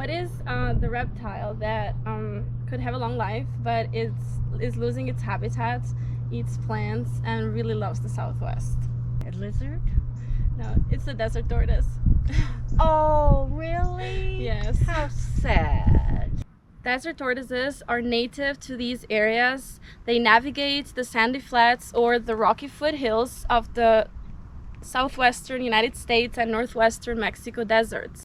What is the reptile that could have a long life, but is losing its habitat, eats plants, and really loves the Southwest? A lizard? No, it's the desert tortoise. Oh, really? Yes. How sad. Desert tortoises are native to these areas. They navigate the sandy flats or the rocky foothills of the southwestern United States and northwestern Mexico deserts.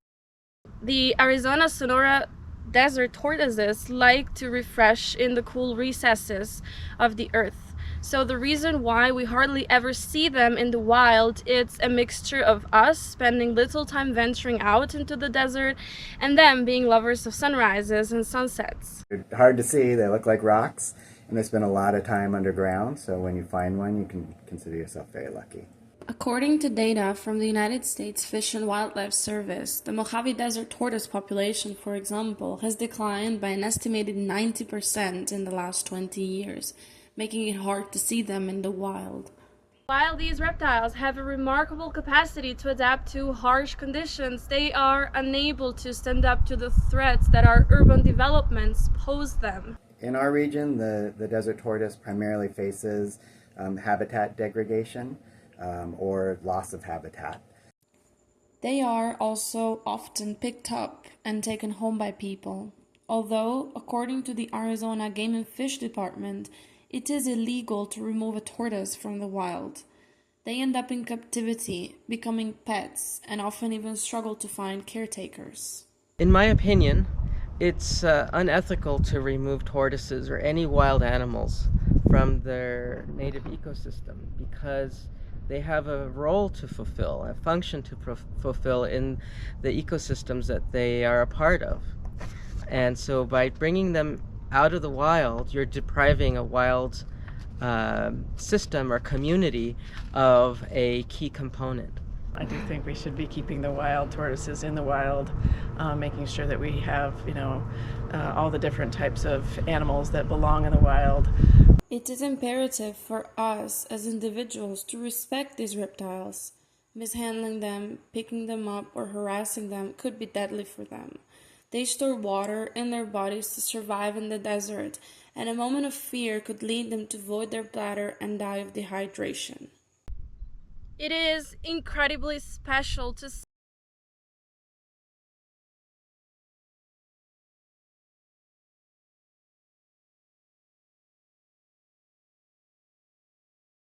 The Arizona Sonora desert tortoises like to refresh in the cool recesses of the earth. So the reason why we hardly ever see them in the wild, it's a mixture of us spending little time venturing out into the desert and them being lovers of sunrises and sunsets. They're hard to see, they look like rocks, and they spend a lot of time underground, so when you find one, you can consider yourself very lucky. According to data from the United States Fish and Wildlife Service, the Mojave Desert tortoise population, for example, has declined by an estimated 90% in the last 20 years, making it hard to see them in the wild. While these reptiles have a remarkable capacity to adapt to harsh conditions, they are unable to stand up to the threats that our urban developments pose them. In our region, the desert tortoise primarily faces habitat degradation or loss of habitat. They are also often picked up and taken home by people, although, according to the Arizona Game and Fish Department, it is illegal to remove a tortoise from the wild. They end up in captivity, becoming pets, and often even struggle to find caretakers. In my opinion, it's unethical to remove tortoises or any wild animals from their native ecosystem because they have a role to fulfill, a function to fulfill in the ecosystems that they are a part of. And so by bringing them out of the wild, you're depriving a wild system or community of a key component. I do think we should be keeping the wild tortoises in the wild, making sure that we have, all the different types of animals that belong in the wild. It is imperative for us as individuals to respect these reptiles. Mishandling them, picking them up, or harassing them could be deadly for them. They store water in their bodies to survive in the desert, and a moment of fear could lead them to void their bladder and die of dehydration. It is incredibly special to